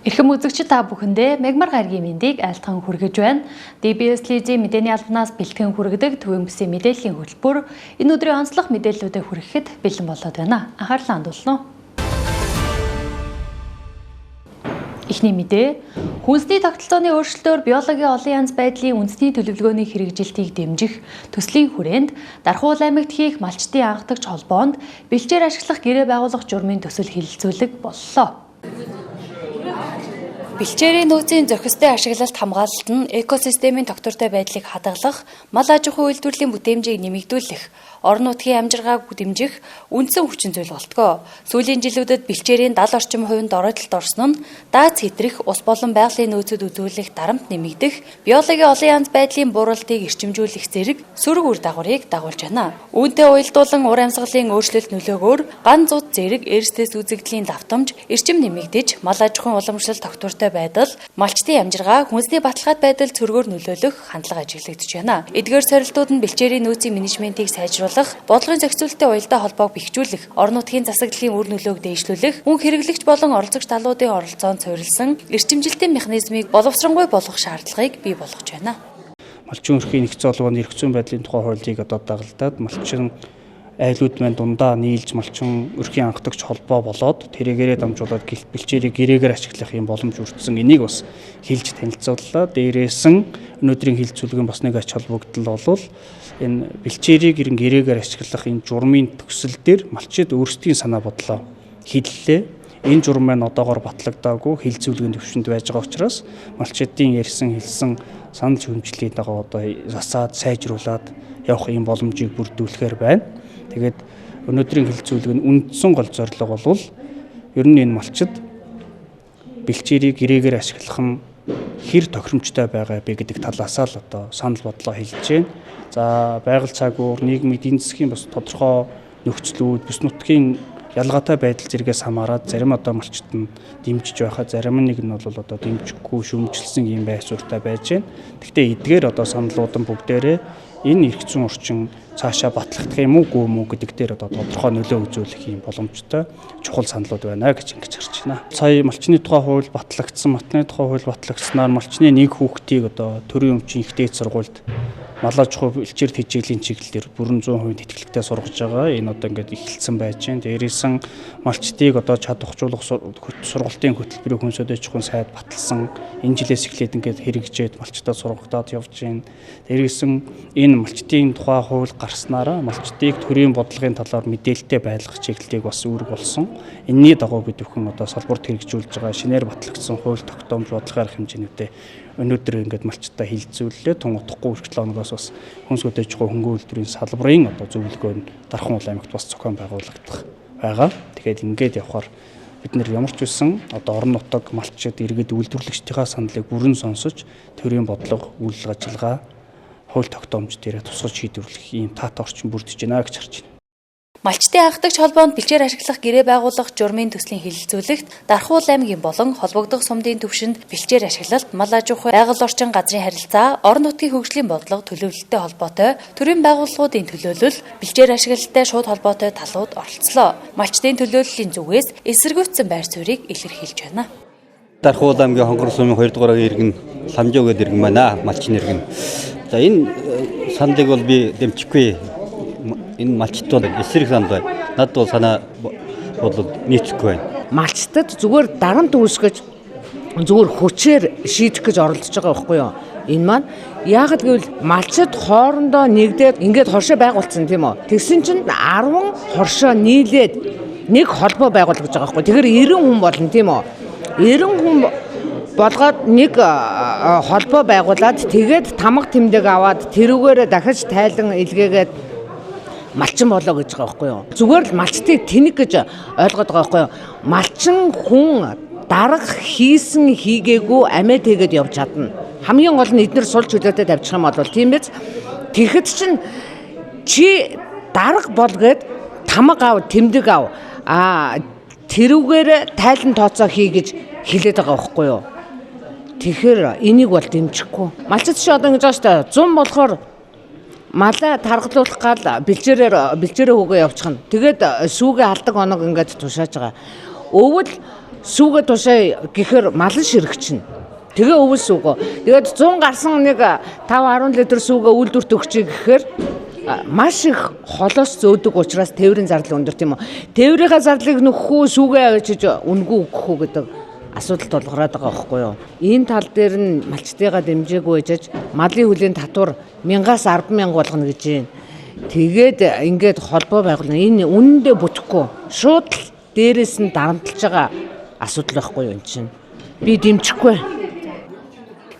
Эрхэм үзэгчид та бүхэндээ мегмар гарагийн мэндийг айлтган хүргэж байна. DBS телевизийн мэдээний албанаас бэлтгэн хүргэдэг төвийн бүсийн мэдээллийн хөтөлбөр энэ өдрийн онцлог мэдээллүүдээ хүргэхэд бэлэн болоод байна. Анхаарлаа хандуулна уу. Эхний мэдээ, хүнсний тогтолцооны өөрчлөлтөөр биологийн олон янз байдлын үндэсний төлөвлөгөөний хэрэгжилтийг дэмжих төслийн хүрээнд Дархуул аймагт хийх малчтын анхдагч холбоонд бэлчээр ашиглах гэрээ байгуулах журмын төсөл хэлэлцүүлэг боллоо. Бэлчээрийн нөөцийн зохистой ашиглалт хамгаалалт нь экосистемийн тогтвортой байдлыг хадгалах, мал аж ахуйн үйлдвэрлэлийн бүтээмжийг нэмэгдүүлэх, орон нутгийн амжиргааг дэмжих үндсэн хүчин зүйл болтгоо. Сүүлийн жилүүдэд бэлчээрийн 70 орчим хувинд доройтолд орсон нь дааз хэтрэх, ус болон байгалийн нөөцөд үзүүлэх дарамт нэмэгдэх, биологийн олон янз байдлын бууралтыг эрчимжүүлэх зэрэг сөрөг үр дагаврыг дагуулж байна. Үүнтэй уялдуулан ур амьсгалын өөрчлөлт нөлөөгөөр ган зут зэрэг эрсдэс үзэгдлийн давтамж, эрчим нэмэгдэж, мал аж ахуйн уламжлалт тогтвортой байдал, малчтын амжиргаа, хүнсний баталгаат байдал цөргөөр нөлөөлөх хандлага ажиглагдж байна. Эдгээр сорилтууд нь бэлчээрийн нөөцийн менежментийг сайжруулах, бодлогын зохицуулалтын уялдаа холбоог бэхжүүлэх, орон нутгийн засаглалын үр нөлөөг дээшлүүлэх, мөн хэрэглэгч болон оролцогч талуудын оролцоонд суурилсан эрчимжилтийн механизмыг боловсронгуй болгох шаардлагыг бий болгож байна. Малчин өрхийн нэгц олгооны эрх зүйн байдлын тухай хуулийг дагалдаад малчин айлууд маань дундаа нийлж малчин өрхийн анхдагч холбоо болоод тэрэгээрээ дамжуулаад бэлчээрийг гэрээгээр ашиглах юм боломж өртсөн. Энийг бас хэлж танилцууллаа. Дээрээс нь өнөөдрийн хэлэлцүүлгийн бас нэг ач холбогдол бол энэ бэлчээрийг гэрээгээр ашиглах энэ журмын төсөл дээр малчид өөрсдийн санаа бодлоо хэллээ. Энэ журам маань одоогоор батлагдаагүй хэлэлцүүлгийн төвшөнд байж байгаа учраас малчидын ярьсан хэлсэн санал шүүмжлэлийг одоо засаад сайжруулад явах юм боломжийг бүрдүүлэхээр байна. Тэгээд өнөөдрийн хэлэлцүүлэг нь үндсэн гол зорилго бол ер нь энэ малчид бэлчээрийг гэрээгээр ашиглах нь хэр тохиромжтой байгаа бэ гэдэг талаасаа л одоо санал бодлоо хэлж байна. За байгаль цагуур, нийгмийн эдийн засгийн бас тодорхой нөхцлүүд, бүс нутгийн ялгаатай байдал зэрэгээс хамаарат зарим одоо малчид нь дэмжиж байхад зарим нэг нь бол одоо дэмжихгүй шүүмжилсэн юм байсууртай байж байна. Гэхдээ эдгээр одоо саналууд нь бүгдээрээ энэ эрх зүйн орчин цаашаа батлагдах юм уу гэдэг дээр одоо тодорхой нөлөө үзүүлэх юм боломжтой чухал саналууд байна гэж ингэж харж байна. Сая малчны тухай хууль батлагдсан, матны тухай хууль батлагдсанаар малчны нэг хүүхдийг одоо төрийн өмчийн ихтэй сургуульд мал аж ахуй бэлчээр тэжээлийн чиглэлээр бүрэн 100% итгэлтэй сургаж байгаа. Энэ одоо ингээд эхэлсэн байж байна. Дээрээс нь малчдыг одоо чадвархжуулах сургалтын хөтөлбөрийн хүнсөдөж хүн сайд баталсан. Энэ жилээс эхлээд ингээд хэрэгжээд малчдаа сургагдаад явж байна. Дээрээс нь энэ малчдын тухай хууль гарснараа малчдыг төрийн бодлогын талаар мэдээлэлтэй байлгах чиглэлийг бас үүрэг болсон. Энэний дагуу бид бүхэн одоо салбарт хэрэгжүүлж байгаа шинээр батлагдсан хууль тогтоомж бодлогын арга хэмжээнүүдээ өнөөдөр ингээд малчдаа хилцүүллээ. Тун утгагүй 7 хоногоос бас хүнс хөдөөж байгаа хөнгөн үйлдвэрийн салбарын одоо зөвлөгөө нь Дархуул аймагт бас зохион байгуулагдах байгаа. Тэгэхээр ингээд явхаар бид нэр ямар ч үсэн одоо орон нутаг малчид иргэд үйлдвэрлэгчдийнхаа саналыг бүрэн сонсож төрийн бодлого, үйл ажиллагаа, хууль тогтоомж дээрээ тусгаж шийдвэрлэх ийм таатай орчин бүрдэж байна гэж харж байна. Малчтын анхдагч холбоонд бэлчээр ашиглах гэрээ байгуулах журмын төслийн хэлэлцүүлэгт Дархуул аймгийн болон холбогдох сумдын түвшинд бэлчээр ашиглалт, мал аж ахуй, байгаль орчин газрын харилцаа, орон нутгийн хөгжлийн бодлого төлөвлөлттэй холбоотой төрийн байгууллагуудын төлөөлөл, бэлчээр ашиглалттай шууд холбоотой талууд оролцлоо. Малчтын төлөөллийн зүгээс эсэргүүцсэн байр суурийг илэрхийлж байна. Дархуул аймгийн хонгор сумын 2 дугаар иргэн Ламжаа гэдэг иргэн байна. Малчны иргэн. За энэ саналыг бол би дэмжихгүй. Энэ малчд бол эсрэг санал байна. Надад бол санаа бол нийцэхгүй байна. Малчдад зүгээр дарамт үүсгэж зүгээр хүчээр шийдэх гэж оролдож байгаа байхгүй юу? Энэ маань яагаад гэвэл малчд хоорондоо нэгдээд ингээд хоршоо байгуулсан тийм үү? Тэгсэн чинь 10 хоршоо нийлээд нэг холбоо байгуулж байгаа байхгүй. Тэгэхээр 90 хүн болно тийм үү? 90 хүн болгоод нэг холбоо байгуулад тэгээд тамга тэмдэг аваад тэрүүгээр дахиж тайлан илгээгээд малчин болоо гэж байгаа байхгүй юу. Зүгээр л малчтыг тэнэг гэж ойлгоод байгаа байхгүй юу. Малчин хүн дарга хийсэн хийгээгүй амиа тэгээд явж чадна. Хамгийн гол нь эдгээр сул чөлөөтэй тавьчих юм бол тийм биз. Тэгэхэд чинь чи дарга болгоод тамга ав, тэмдэг ав. Тэрүүгээр тайлан тооцоо хий гэж хэлээд байгаа байхгүй юу. Тэгэхээр энийг бол дэмжихгүй. Малчид чи одоо ингэж байгаа шүү дээ. 100 болохоор малаа таргалуулах гал бэлчээрээ хөөгөө явчихна. Тэгээд сүүгээ алдаг оног ингээд тушааж байгаа. Өвөл сүүгээ тушаа гэхэр малан ширэгчнэ. Тэгээ өвс үгөө. Тэгээд 100 гарсан нэг 5-10 литр сүүгээ үйлдвэрт өгчий гэхээр маш их холоос зөөдөг учраас тээврийн зардал өндөр тийм үү. Тээврийнхаа зардлыг нөхөх үү, сүүгээ авчиж үнгүй өгөх үү гэдэг асуудал тулгараад байгаа байхгүй юу. Энэ тал дээр нь малчтайгаа дэмжээгүй ээжж малын хөлийн татвар 1000-аас 100000 болгоно гэж байна. Тэгээд ингээд холбоо байгуулна. Энэ үнэндээ бүтэхгүй. Шууд л дээрээс нь дарамтлаж байгаа асуудал байхгүй юу энэ чинь. Би дэмжихгүй.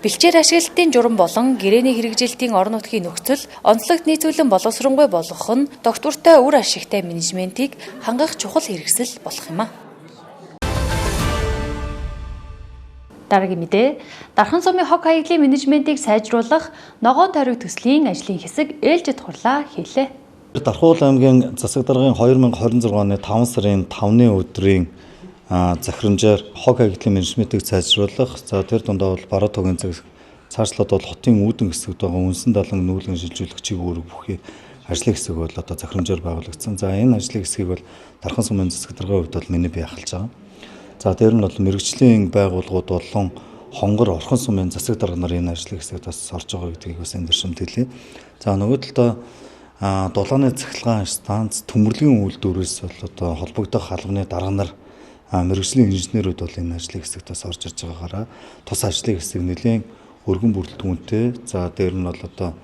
Бэлчээр ашиглалтын журам болон гэрээний хэрэгжилтийн орон нутгийн нөхцөл онцлогт нийцүүлэн боловсронгүй болгох нь доктортой үр ашигтай менежментийг хангах чухал хэрэгсэл болох юм а. Дараагийн мэдээ, Дархан сумын хог хаягдлын менежментийг сайжруулах ногоон тойрог төслийн ажлын хэсэг ээлжид хурлаа хийлээ. Дархуул аймгийн засаг даргын 2026 оны 5 сарын 5-ны өдрийн захирамжаар хог хаягдлын менежментийг сайжруулах, тэр дундаа бол бараа тогийн цаашлаад бол хотын үүдэн хэсэгт байгаа үнсэн далан нүүлгэн шилжүүлэх чиглэл бүхий ажлын хэсэг бол одоо захирамжаар байгуулагдсан. За энэ ажлын хэсгийг бол Дархан сумын засаг даргын хувьд бол миний бий ахалж байгаа. За дээр нь бол мэрэгжлийн байгууллагууд болон хонгор орхон сумын засаг дарга нар энэ ажлын хэсэгт бас орж байгаа гэдгийг бас энэ дэршимт хэлье. За нөгөө талдаа дулааны цахилгаан станц төмөрлөгийн үйлдвэрээс бол одоо холбогдох албаны дарга нар мэрэгжлийн инженерүүд бол энэ ажлын хэсэгт бас орж ирж байгаагаараа тус ажлын хэсэг нэлээд өргөн бүрэлдэхүүнтэй. За дээр нь бол одоо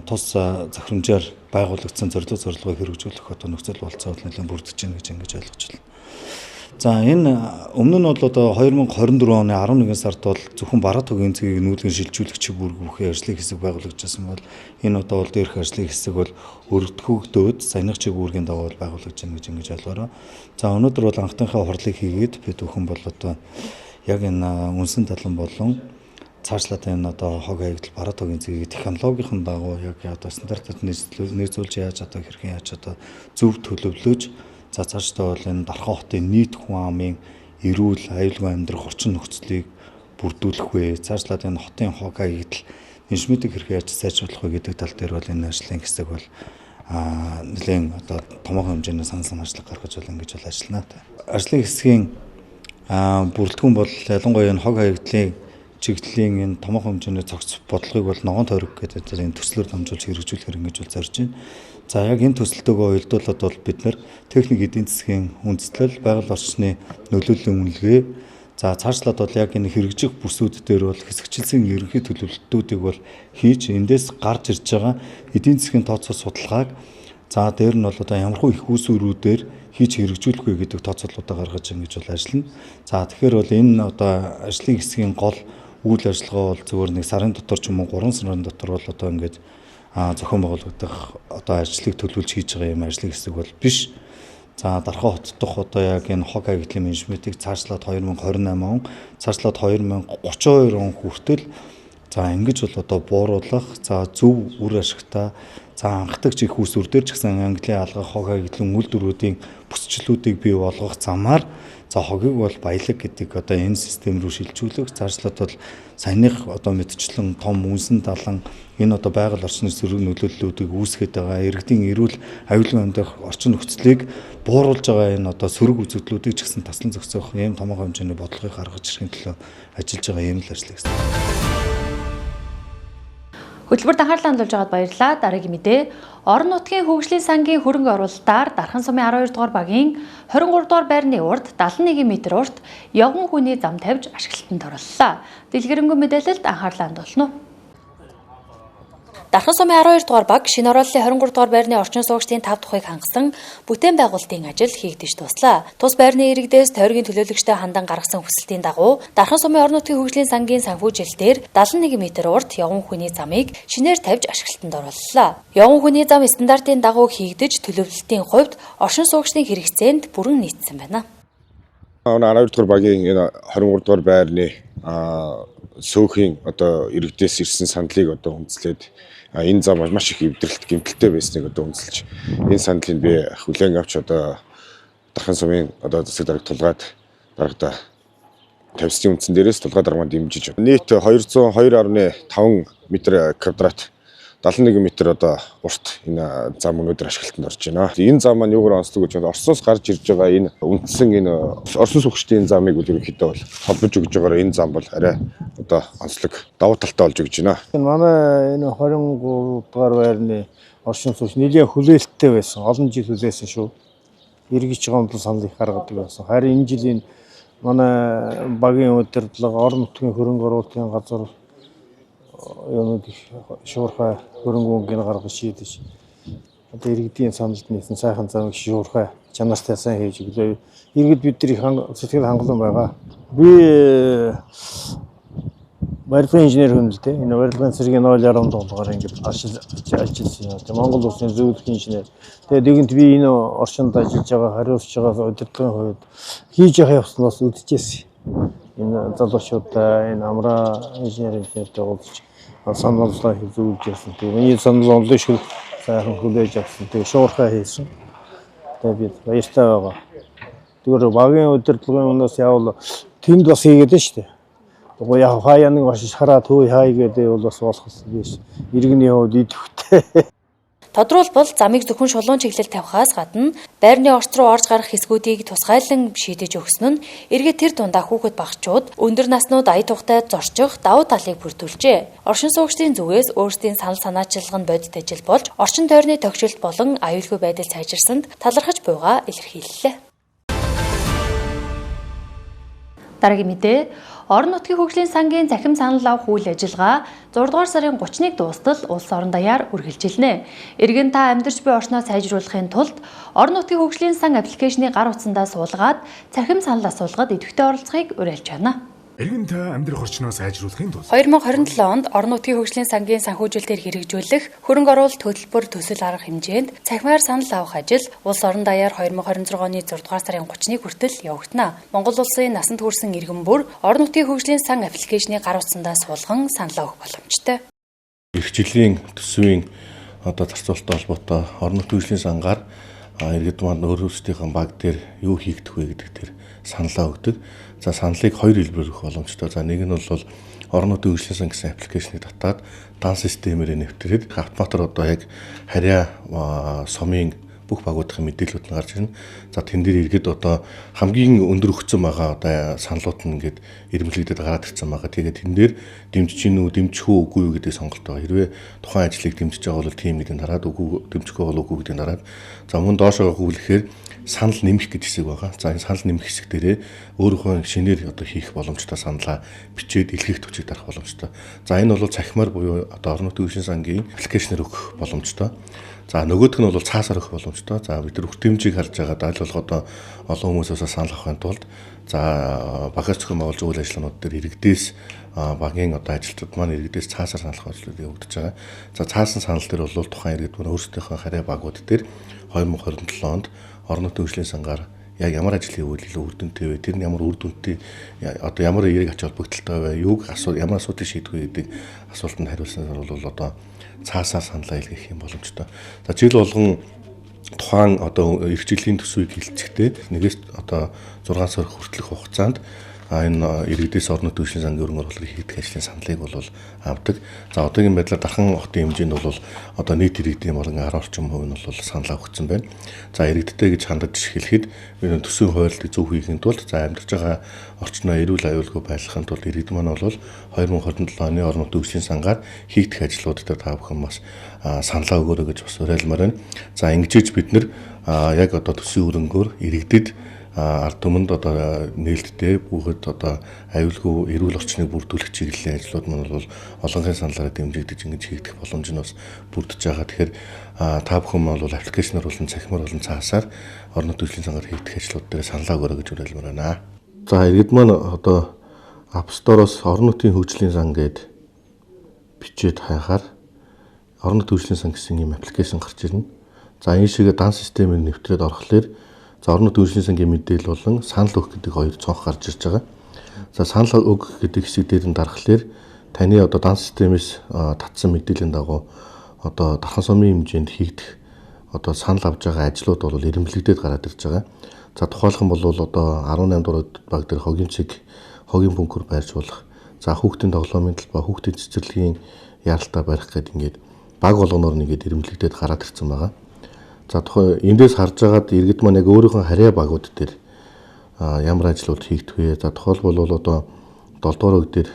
тус захирамжаар байгуулагдсан зорилгыг хэрэгжүүлэх одоо нөхцөл болцоо бол нэлээд бүрдэж байна гэж ингэж ойлгож байна. За энэ өмнө нь бол одоо 2024 оны 11 сард бол зөвхөн бараа тогийн цэгийг нүүлгэн шилжүүлэх чиг бүрг бүхий ажлын хэсэг байгуулагдсан бол энэ одоо бол дээрх ажлын хэсэг бол өргөдөхөгдөөд саяных чиг бүргийн дагуу байгуулагдж байна гэж ингэж ойлгоороо. За өнөөдөр бол анхтынхаа хурлыг хийгээд бид бүхэн бол одоо яг энэ үнсэн талан болон цаашлаад энэ одоо хог хаягдал бараа тогийн цэгийг технологийн дагуу яг одоо стандартад нийцүүлж яаж одоо хэрхэн яаж одоо зөв төлөвлөж за цаашдаа бол энэ Дархан хотын нийт хүн амын эрүүл аюулгүй амьдрах орчин нөхцөлийг бүрдүүлэх вэ. Цаашлаад энэ хотын хог хаягдал менежментийг хэрхэн яаж сайжруулах вэ гэдэг тал дээр бол энэ ажлын хэсэг бол нэлээд одоо томоохон хэмжээний санал ажил гаргаж бол ингэж бол ажиллана. Ажлын хэсгийн бүрэлдэхүүн бол ялангуяа энэ хог хаягдлын чиглэлийн энэ томоохон хэмжээний цогц бодлогыг бол ногоон тойрог гэдэг энэ төслөөр дамжуулж хэрэгжүүлэхээр ингэж бол зорж байна. За яг энэ төсөлтөөгөө уялдуулаад бол бид нэр техник эдийн засгийн үндэслэл, байгаль орчны нөлөөллийн үнэлгээ, за цаашлаад бол яг энэ хэрэгжих бүсүүд дээр бол хэсэгчлсэн ерөнхий төлөвлөлтүүдийг бол хийж эндээс гарч ирж байгаа эдийн засгийн тооцоо судалгааг за дээр нь бол одоо ямархуу их үүсвэрүүдээр хийж хэрэгжүүлэх вэ гэдэг тооцоолуудаа гаргаж ингэж бол ажиллана. За тэгэхээр бол энэ одоо ажлын хэсгийн гол үйл ажиллагаа бол зөвхөн нэг сарын дотор ч юм уу 3 сарын дотор бол одоо ингэж зохион байгуулагдах одоо ажлыг төлөвлөж хийж байгаа юм ажлын хэсэг бол биш. За Дархан хот дахь одоо яг энэ хог хаягдлын менежментийг цаашлаад 2028 он, цаашлаад 2032 он хүртэл за ингэж бол одоо бууруулах, за зөв үр ашигтай, за анхдагч их үүсвэрээр ч гэсэн Английн алга хог хаягдлын үйлдвэрүүдийн бүсчлүүдийг бий болгох замаар за хогийг бол баялаг гэдэг одоо энэ систем рүү шилжүүлэх, цаашлаад бол саяных одоо мэдчлэн том үнсэн далан энэ одоо байгаль орчны сөрөг нөлөөллүүдийг үүсгэж байгаа иргэдийн эрүүл аюулгүй амьдрах орчин нөхцөлийг бууруулж байгаа энэ одоо сөрөг үзэгдлүүдийг ч гэсэн таслан зохицох ийм томоохон хэмжээний бодлогыг гаргаж ирэхин төлөө ажиллаж байгаа юм л ажил гэсэн. Хөтөлбөрт анхаарлаа хандуулж байгаад баярлалаа. Дараагийн мэдээ. Орон нутгийн хөгжлийн сангийн хөрөнгө оруулалтаар Дархан сумын 12 дугаар багийн 23 дугаар байрны урд 71 м урт явган хүний зам тавьж ашиглалтанд орууллаа. Дэлгэрэнгүй мэдээлэлд анхаарлаа хандуулна уу? Дархан сумын 12 дугаар баг шинэ орооллын 23 дугаар байрны орчин суугчдын 5 тухайг хангасан бүтээн байгуулалтын ажил хийгдэж дуслаа. Тус байрны иргэдээс тойргийн төлөөлөгчтэй хандан гаргасан хүсэлтийн дагуу Дархан сумын орон нутгийн хөгжлийн сангийн санхүүжилтээр 71 м урт явган хүний замыг шинээр тавьж ашиглалтанд орууллаа. Явган хүний зам стандартын дагуу хийгдэж төлөвлөлтийн хувьд орчин суугчдын хэрэгцээнд бүрэн нийцсэн байна. 12 дугаар багийн энэ 23 дугаар байрны сөөхийн одоо иргэдээс ирсэн сандлыг одоо үндэслээд энэ зам маш их эвдрэлт гэмтэлтэй байсныг одоо үндэслэж энэ сандлыг би хүлээн авч одоо Дархан сумын одоо засаг дарга тулгаад даргада тавьсны үндсэн дээрээс тулгаад даргамаа дэмжиж нийт 202.5 м квадрат 71 м одоо урт энэ зам өнөөдөр ашиглалтанд орж байна. Энэ зам маань юугаар онцлог гэж байна? Оросоос гарч ирж байгаа энэ үндсэн энэ Орос сүхчдийн замыг бол ерөнхийдөө бол холбож өгж байгаа энэ зам бол арай одоо онцлог давуу талтай болж өгч байна. Манай энэ 23 дугаар байрны оршин суугч нэлээд хүлээлттэй байсан. Олон жил хүлээсэн шүү. Эргэж байгаа юм санал их гаргадаг байсан. Харин энэ жилийн манай багийн удирдлага, орон нутгийн хөрөнгө оруулалтын газар юунууд их шуурхай хөрөнгө мөнгөний гаргаж шийдэж одоо иргэдийн саналд нийсэн сайхан замыг шуурхай чанартай сайн хийж өглөө. Иргэд бидний сэтгэл хангалуун байгаа. Би барилгын инженер хүн л дээ. Энэ барилгын цэргийн 0.60 доллараар ингэж ажилласан. Монгол улсын зөвлөх инженер. Тэгээд нэгэнт би энэ орчинд ажиллаж байгаа, хариуцж байгаа удирдлагын хувьд хийж явах явцнаас үдчихсэн. Энэ залуучуудаа энэ амраа инженертэй уулзч саналлаа зөвлөж ирсэн. Тэгээд миний санал онлын шиг сайхан хүлээж авсан. Тэгээд шуурхай хийсэн. Тэгээд би баяртай байгаа. Тэгэхээр багийн удирдлагын өмнөөс явал тэнд бас хийгээд нь шүү дээ. Уг яг хаяаны баш хараад хөө хай гэдэг бол бас болох биш. Иргэний хувьд идэвхтэй. Тодруулбал замыг зөвхөн шулуун чиглэл тавихаас гадна байрны орц руу орж гарах хэсгүүдийг тусгайлан шийдэж өгсөн нь эргээд тэр дундаа хүүхэд багчууд өндөр наснууд ая тухтай зорчих давуу талыг бүрдүүлжээ. Оршин суугчдын зүгээс өөрсдийн санал санаачилга нь бодит ажил болж орчин тойрны тогтшилт болон аюулгүй байдал сайжирсанд талархаж буйгаа илэрхийллээ. Дараагийн мэдээ орон нутгийн хөгжлийн сангийн захим санал авах үйл ажиллагаа 6 дугаар сарын 31-нд дуустал улс орон даяар үргэлжилнэ. Иргэн та амьдарч буй орчноо сайжруулахын тулд орон нутгийн хөгжлийн сан аппликейшнийг гар утсандаа суулгаад захим санал асуулгад идэвхтэй оролцохыг уриалж байна. Иргэн та амьдрах орчноо сайжруулахын тулд 2027 онд орон нутгийн хөгжлийн сангийн санхүүжилтээр хэрэгжүүлэх хөрөнгө оруулалт хөтөлбөр төсөл арга хэмжээнд цахимаар санал авах ажил улс орон даяар 2026 оны 6 дугаар сарын 30-ны хүртэл явагдана. Монгол улсын насанд хүрсэн иргэн бүр орон нутгийн хөгжлийн сан аппликейшнийг гар утсандаа суулган санал авах боломжтой. Ирэх жилийн төсвийн одоо зарцуулалттай холбоотой орон нутгийн хөгжлийн сангаар иргэд маань өөрсдийнхөө баг дээр юу хийгдэх вэ гэдэг тэр саналаа өгдөг. За саналыг хоёр хэлбэрээр өгөх боломжтой. За нэг нь бол орон нутгийн хөгжлийн сан гэсэн аппликейшнийг татаад дан системээр нэвтрээд автоматар одоо яг харьяа сумын бүх багуудын мэдээлүүд нь гарч ирнэ. За тэн дээр иргэд одоо хамгийн өндөр өгсөн байгаа одоо саналууд нь ингээд ирэмблэгдээд гараад ирсэн байгаа. Тэгээд тэн дээр дэмжиж гин үү, дэмжих үү үгүй юу гэдэг сонголт байгаа. Хэрвээ тухайн ажлыг дэмжиж байгаа бол тийм гэдэг дараад үгүй дэмжихгүй бол үгүй гэдэг дараад за мөн доошоо гүйлэхээр санал нэмэх гэж хэсэг байгаа. За энэ санал нэмэх хэсэг дээрээ өөрийнхөө шинээр одоо хийх боломжтой саналаа бичээд илгээх төчийг дарах боломжтой. За энэ бол цахимаар буюу одоо орон нутгийн хөгжлийн сангийн аппликейшнээр өгөх боломжтой. За нөгөөх нь бол цаасаар өгөх боломжтой. За бид нар хүртээмжийг харж байгаа аль болох одоо олон хүмүүсээс санал авахын тулд за багаас зохион байгуулж үйл ажиллагаанууд дээр иргэдээс багийн одоо ажилтнууд маань иргэдээс цаасаар санал авах ажлууд явагдаж байгаа. За цаасан санал дээр бол тухайн иргэд маань өөрсдийнхөө харьяа багууд дээр 2027 онд орон нутгийн хөгжлийн сангаар яг ямар ажил хийвэл илүү үр дүнтэй вэ? Тэр нь ямар үр дүнтэй одоо ямар эерэг ач холбогдолтой вэ? Юуг ямар асуудыг шийдэх вэ гэдэг асуултанд хариулснаар бол одоо цаасаар саналаа илгээх юм боломжтой. За жил болгон тухайн одоо эрх жилийн төсвийг хилцэхдээ нэгээс одоо 6 сар хүртэлх хугацаанд энэ иргэдээс орон нутгийн хөгжлийн сангийн хөрөнгө оруулалтыг хийгдэх ажлын саналыг бол авдаг. За одоогийн байдлаар дархан хотын хэмжээнд бол одоо нийт иргэдийн болон 10 орчим хувь нь бол санал авагдсан байна. За иргэдтэй гэж хандаж хэлэхэд төсвийн хуваарлтыг зөв хийхэд тулд за амьдарч байгаа орчноо эрүүл аюулгүй байлгахын тулд иргэд маань бол 2027 оны орон нутгийн хөгжлийн сангаар хийгдэх ажлууд дээр та бүхэн бас саналаа өгөөрэй гэж бас уриалмаар байна. За ингэж бид нар яг одоо төсвийн хөрөнгөөр иргэдэд ард түмэнд одоо нээлттэй бүхэд одоо аюулгүй эрүүл орчныг бүрдүүлэх чиглэлийн ажлууд маань бол олонхын саналаараа дэмжигдэж ингэж хийгдэх боломж нь бас бүрдэж байгаа. Тэгэхээр та бүхэн бол аппликейшнээр болон цахимаар болон цаасаар орон нутгийн хөгжлийн сангаар хийгдэх ажлууд дээр саналаа өгөөрэй гэж уриалмаар байна. За иргэд маань одоо App Store-оос орон нутгийн хөгжлийн сан гээд бичээд хайхаар орон нутгийн хөгжлийн сан гэсэн юм аппликейшн гарч ирнэ. За энэ шиг дан системээр нэвтрээд орохлоор за орон нутгийн хөгжлийн сангийн мэдээлэл болон санал өгөх гэдэг хоёр цонх гарч ирж байгаа. За санал өгөх гэдэг хэсэг дээр нь дарахлаар таны одоо дан системээс татсан мэдээллийн дагуу одоо дархан сумын хэмжээнд хийгдэх одоо санал авж байгаа ажлууд бол ирэмблэгдээд гараад ирж байгаа. За тухайлхан бол одоо 18 дугаар баг дээр хогийн цэг, хогийн бункер байршуулах, за хүүхдийн тоглоомын талбай, хүүхдийн цэцэрлэгийн яралтай барих гэдэг ингээд баг болгоноор нэгээд ирэмблэгдээд гараад ирсэн байгаа. За тухайн эндээс харж агаад иргэд маань яг өөрийнхөө харьяа багууд дээр ямар ажлууд хийгдэх вэ? За тухайлбал одоо 7 дугаар өдөр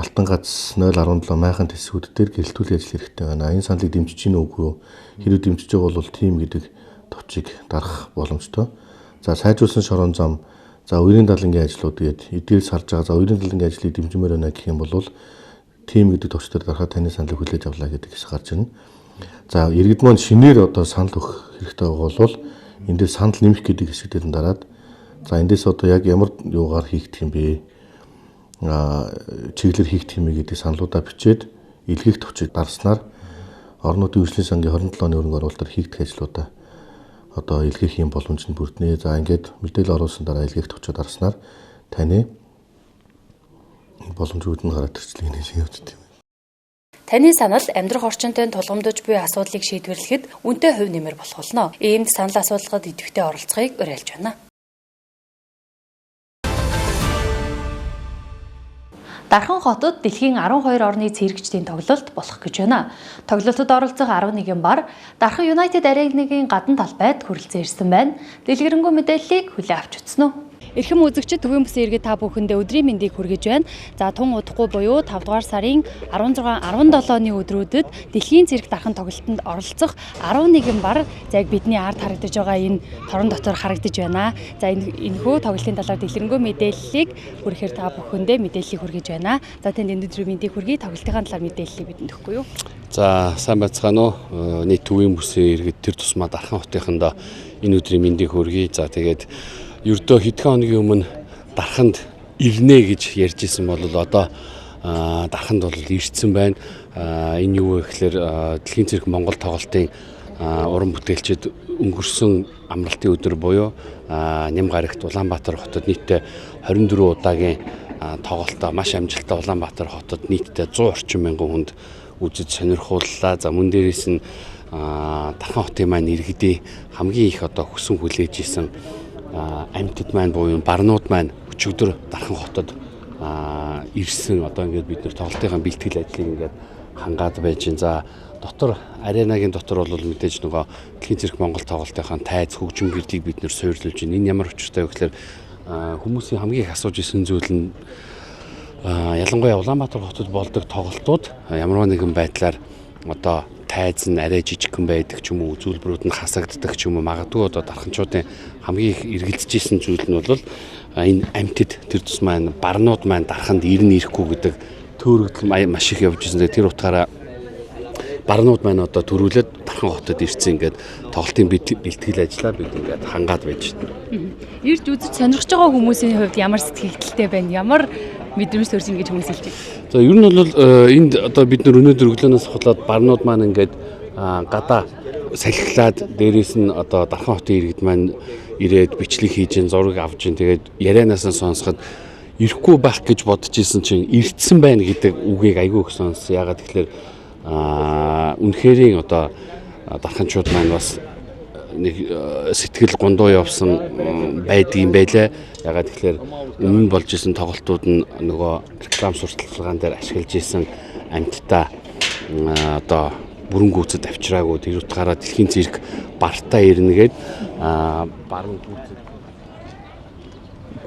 Алтан гац 017 майхан тэсгүүд дээр гэрэлтүүлэх ажил хэрэгтэй байна. Энэ саналыг дэмжиж гин үгүй юу? Хэрэг дэмжиж байгаа бол тим гэдэг товчийг дарах боломжтой. За сайжруулсан шорон зам, за үерийн далангийн ажлууд гээд эдгээрс харж байгаа. За үерийн далангийн ажлыг дэмжмээр байна гэх юм бол тим гэдэг товчдоор дарахад таны саналыг хүлээж авлаа гэдэг хэсэг гарч ирнэ. За иргэд маань шинээр одоо санал өгөх хэрэгтэй байгаа бол энэ дээр санал нэмэх гэдэг хэсэгтэр нь дараад за эндээс одоо яг ямар юугаар хийгдэх юм бэ? Чиглэлээр хийгдэх юм гэдэг саналуудаа бичээд илгээх товчийг дарснаар орон нутгийн хөгжлийн сангийн 27 оны өргөн оруулалтаар хийгдэх ажлуудаа одоо илгээх юм боломж нь бүрднэ. За ингээд мэдээлэл оруулсан дараа илгээх товчоо дарснаар таны боломжууд нь гараад ирчлээ гэж явж тийм. Таны санал амьдрах орчинтой тулгамдж буй асуудлыг шийдвэрлэхэд үнэтэй хувь нэмэр болох болно. Иймд санал асуулгад идэвхтэй оролцохыг уриалж байна. Дархан хотод дэлхийн 12 орны цэрэгчдийн тоглолт болох гэж байна. Тоглолтод оролцох 11 бар Дархан United Arena-гийн гадна талбайд хүрэлцэн ирсэн байна. Дэлгэрэнгүй мэдээллийг хүлээн авч үзсэн үү? Эрхэм үзэгчид төвийн бүсийн иргэд та бүхэндээ өдрийн мэндийг хүргэж байна. За тун удахгүй буюу 5 дугаар сарын 16, 17-ны өдрүүдэд дэлхийн цэрэг дархан тоглолтод оролцох 11 бар яг бидний ард харагдаж байгаа энэ торон дотор харагдаж байна. За энэхүү тоглолтын талаар дэлгэрэнгүй мэдээллийг хүргэхээр та бүхэндээ мэдээллийг хүргэж байна. За танд өдрийн мэндийг хүргэе, тоглолтын талаар мэдээллийг бидэнд өгөхгүй юу? За сайн байцгаана уу? Нийт төвийн бүсийн иргэд тэр тусмаа Дархан хотынхондоо энэ өдрийн мэндийг хүргэе. За тэгээд ердөө хэдхэн хоногийн өмнө Дарханд ирнэ гэж ярьж исэн бол одоо Дарханд бол ирсэн байна. Энэ юу вэ гэхээр дэлхийн цэрэг Монгол тоглолтын уран бүтээлчид өнгөрсөн амралтын өдөр буюу Ням гарагт Улаанбаатар хотод нийтдээ 24 удаагийн тоглолтоо маш амжилттай Улаанбаатар хотод нийтдээ 100 орчим мянган хүнд үзэж сонирхууллаа. За мөн дээрээс нь Дархан хотын маань иргэдийн хамгийн их одоо хүсэн хүлээж исэн амьтад маань буюу барнууд маань өчигдөр Дархан хотод ирсэн. Одоо ингээд бид нэр тоглолтын бэлтгэл ажлыг ингээд хангаад байж байна. За дотор аренагийн дотор бол мэдээж нөгөө дэлхийн цэрэг Монгол тоглолтын тайз хөгжим гэрлийг бид нэр суйрлуулж байна. Энэ ямар учиртай вэ гэхээр хүмүүсийн хамгийн их асууж исэн зүйл нь ялангуяа Улаанбаатар хотод болдог тоглолтууд ямар нэгэн байдлаар одоо тайз нь арай жижигхэн байдаг ч юм уу, үзүүлбэрүүд нь хасагддаг ч юм уу, магадгүй одоо дарханчуудын хамгийн их эргэлзэж исэн зүйл нь бол энэ амьтад тэр тус маань барнууд маань Дарханд ирнэ ирэхгүй гэдэг төөрөгдөл маш их явж исэн. Тэр утгаараа барнууд маань одоо төрүүлээд Дархан хотод ирсэн ингээд тоглолтын бэлтгэл ажлаа бид ингээд хангаад байж байна. Ирж үзэж сонирхож байгаа хүмүүсийн хувьд ямар сэтгэлдэлтэй байна? Ямар мэдрэмж төрсөн гэж хүмүүс хэлж байна? За ер нь бол энд одоо бид нар өнөөдөр өглөөнөөс хулаад барнууд маань ингээд гадаа салхилаад дээрээс нь одоо Дархан хотын иргэд маань ирээд бичлэг хийж ин зураг авч ин тэгээд ярианаас нь сонсоход ирэхгүй байх гэж бодож исэн чинь ирдсэн байна гэдэг үгийг айгүй их сонс. Ягаад тэгэхээр үнэхэрийн одоо дарханчууд маань бас нэг сэтгэл гундуу явсан байдгийн байлаа. Ягаад тэгэхээр өмнө болж исэн тоглолтууд нь нөгөө реклам сурталчилгаан дээр ашиглаж исэн амьтдаа одоо бүрэн гүйцэд авчираагүй. Тэр утгаараа дэлхийн цэрэг бартаа ирнэгээд баруун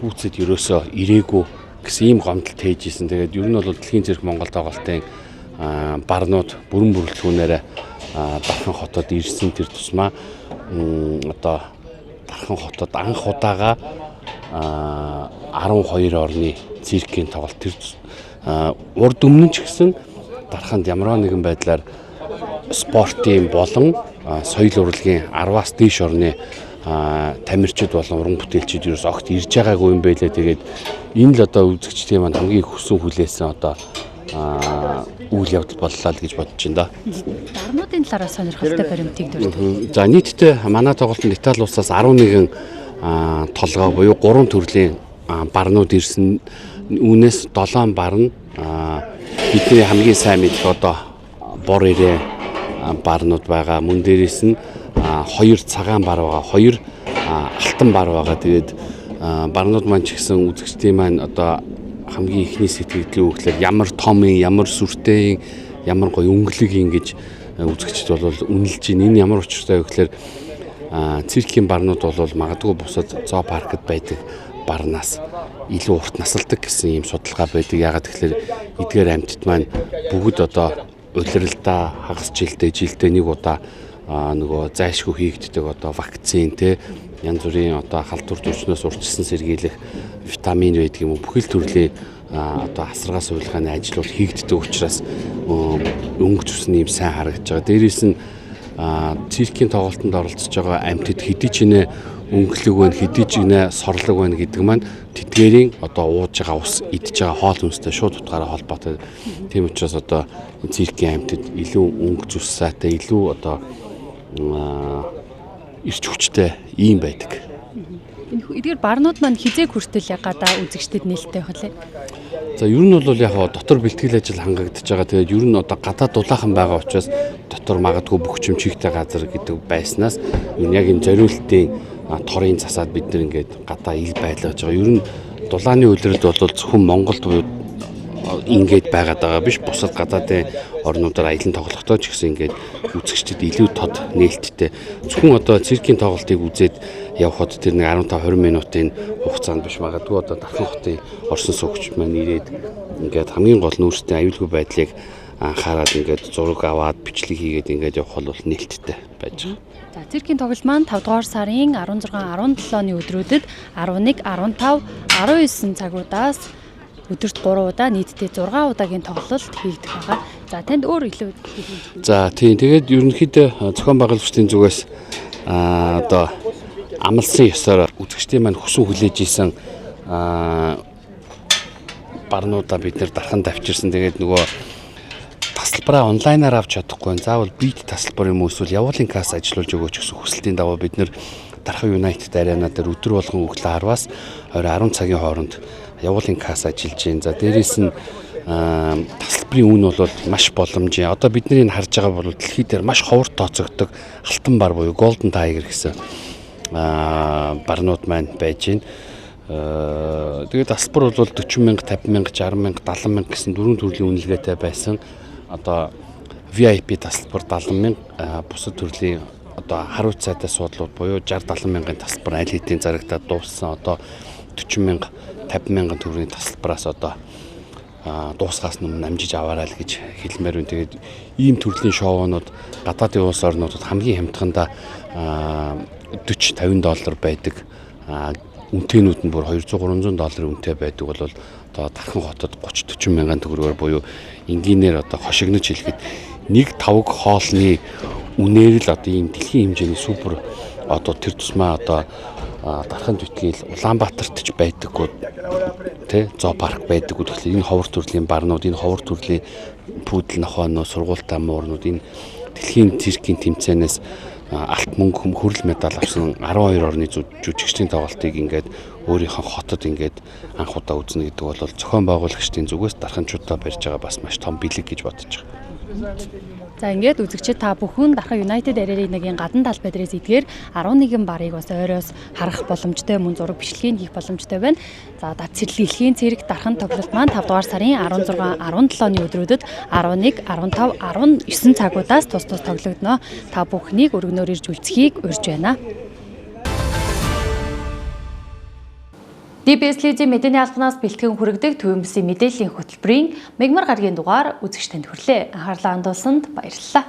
гүйцэд ерөөсөө ирээгүй гэсэн ийм гомдол тээж исэн. Тэгээд ер нь бол дэлхийн цэрэг Монгол тоглолтын барнууд бүрэн бүрэлдэхүүнээр Дархан хотод ирсэн. Тэр тусмаа одоо Дархан хотод анх удаага 12 орны циркийн тоглолт тэр урд өмнө ч гэсэн Дарханд ямар нэгэн байдлаар спортын болон соёл урлагийн 10-аас дээш орны тамирчид болон уран бүтээлчид ерөөс огт ирж байгаагүй юм байлээ. Тэгээд энэ л одоо үзэгчдийн маань хамгийн хүссэн хүлээсэн одоо үйл явдал боллоо л гэж бодож байна да. Барнуудын талаараа сонирхолтой баримтыг дурдсан. За нийтдээ манай тоглолтод Итали улсаас 11 толгой буюу 3 төрлийн барнууд ирсэн. Үүнээс 7 бар нь бидний хамгийн сайн мэдэх одоо бор ирээ барнууд байгаа. Мөн дээрээс нь 2 цагаан бар байгаа, 2 алтан бар байгаа. Тэгээд барнууд маань ч гэсэн үзэгчдийн маань одоо хамгийн ихний сэтгэл хөдлөл өгөхлөөр ямар том юм, ямар сүртэй, ямар гоё өнгөлөг ингэж үзэгчд бол үнэлж байна. Энэ ямар учиртай вэ гэхээр циркийн барнууд бол магадгүй бусад зоопаркд байдаг барнаас илүү урт насалдаг гэсэн ийм судалгаа байдаг. Ягаад гэхээр эдгээр амьтад маань бүгд одоо улиралдаа хагас жилдээ нэг удаа нөгөө зайлшгүй хийгддэг одоо вакцин те янз бүрийн одоо халдвар төрчнөөс урьдчилан сэргийлэх витамин байдаг юм уу бүхэл төрлийн одоо асаргаа сувилгааны ажил бол хийгддэг учраас өнгө зүсний юм сайн харагдаж байгаа. Дээрээс нь циркийн тоглолтод оролцож байгаа амьтад хэдий ч нэ өнгөлөг байна, хэдий ч нэ сорлог байна гэдэг маань тэдгээрийн одоо ууж байгаа ус, идж байгаа хоол хүнстэй шууд утгаараа холбоотой. Тийм учраас одоо циркийн амьтад илүү өнгө зүс сайтай, илүү одоо ирч хүчтэй ийм байдаг. Эдгээр барнууд маань хизээг хүртэл гадаа үзэгчдэд нээлттэй хөлөө. За ер нь бол яг дотор бэлтгэл ажил хангагдаж байгаа. Тэгээд ер нь одоо гадаа дулаахан байгаа учраас дотор магадгүй бүх чимчигтэй газар гэдэг байснаас энэ яг энэ зориултын торын засаад бид нар ингээд гадаа ил байлгаж байгаа. Ер нь дулааны үйлрэлд бол зөвхөн Монголд ингээд байгаад байгаа биш. Бусад гадаадын орнуудаар аялан тоглохдоо ч гэсэн ингээд үзэгчдэд илүү тод нээлттэй. Зөвхөн одоо циркийн тоглолтыг үзээд явхад тэр нэг 15-20 минутын хугацаанд биш магадгүй одоо Дархан хотын орсон суугч маань ирээд ингээд хамгийн гол нь өөрсдөө аюулгүй байдлыг анхаарал ингээд зураг аваад бичлэг хийгээд ингээд явах бол нээлттэй байж байгаа. За циркийн тоглолт маань 5 дугаар сарын 16, 17-ны өдрүүдэд 11, 15, 19 цагуудаас өдөрт 3 удаа нийтдээ 6 удаагийн тоглолт хийгдэх байгаа. За танд өөр илүү За тийм тэгээд ерөнхийдөө зохион байгуулагчдын зүгээс одоо амлсан ёсоор үзэгчдийн маань хүсэн хүлээж ийсэн барнуудаа бид нэр дархан давчирсан. Тэгээд нөгөө тасалбараа онлайнаар авч чадахгүй нь заавал бит тасалбар юм уу эсвэл явуулын касс ажиллуулж өгөөч гэсэн хүсэлтийн дагуу бид нэр Дархан United Arena дээр өдөр болгон өглөө 10-аас орой 10 цагийн хооронд явуулын касс ажиллаж байна. За дээрээс нь тасалбарын үн бол маш боломжтой. Одоо бидний харж байгаа бол дэлхийд дээр маш ховор тооцогддог алтан бар буюу Golden Tiger гэсэн барнууд маань байж байна. Тэгээд тасалбар бол 40 мянга, 50 мянга, 60 мянга, 70 мянга гэсэн дөрвөн төрлийн үнэлгээтэй байсан. Одоо VIP тасалбар 70 мянга, бусад төрлийн одоо хариуц сайтай суудлууд буюу 60-70 мянган тасалбар аль хэдийн зарагтаад дууссан. Одоо 40 мянга, 50 мянган төгрөгийн тасалбараас одоо дуусгаас нь намжиж аваарай л гэж хэлмээр байна. Тэгээд ийм төрлийн шоунууд гадаадын улс орнуудад хамгийн хямдхандаа $40-50 байдаг. Үнэтэйнүүд нь бүр $200-300 үнэтэй байдаг бол одоо Дархан хотод 30-40 мянган төгрөгөөр буюу энгийнээр одоо хошигнож хэлэхэд нэг тавг хоолны үнээр л одоо ийм дэлхийн хэмжээний супер одоо тэр тусмаа одоо Дархан Дүтгэл Улаанбаатарт ч байдаггүй тий зоопарк байдаггүй. Тэгэхээр энэ ховор төрлийн барнууд, энэ ховор төрлийн пүүдл нохойноо, сургуультай муурнууд энэ дэлхийн циркийн тэмцээнээс алт мөнгө хүрэл медаль авсан 12 орны жүжигчдийн тоглолтыг ингээд өөрийнхөө хотод ингээд анх удаа үзнэ гэдэг бол зохион байгуулагчдын зүгээс дарханчуудаа барьж байгаа бас маш том бэлэг гэж бодож байгаа. За ингээд үзэгчид та бүхэн Дархан United Arena-гийн гадна талбай дээрээс эдгээр 11 барыг бас ойроос харах боломжтой, мөн зураг бичлэгийг хийх боломжтой байна. За дэлхийн цирк Дархан тоглолт маань 5 дугаар сарын 16, 17-ны өдрүүдэд 11, 15, 19 цагуудаас тус тоглогдно. Та бүхнийг өргөнөөр ирж үлцхийг урьж байна. DBS-ийн мэдээний албанаас бэлтгэн хүргэдэг төвөмсийн мэдээллийн хөтөлбөрийн мегмар гарагийн дугаар үзэгчдэнд хүрлээ. Анхаарлаа хандуулсанд баярлалаа.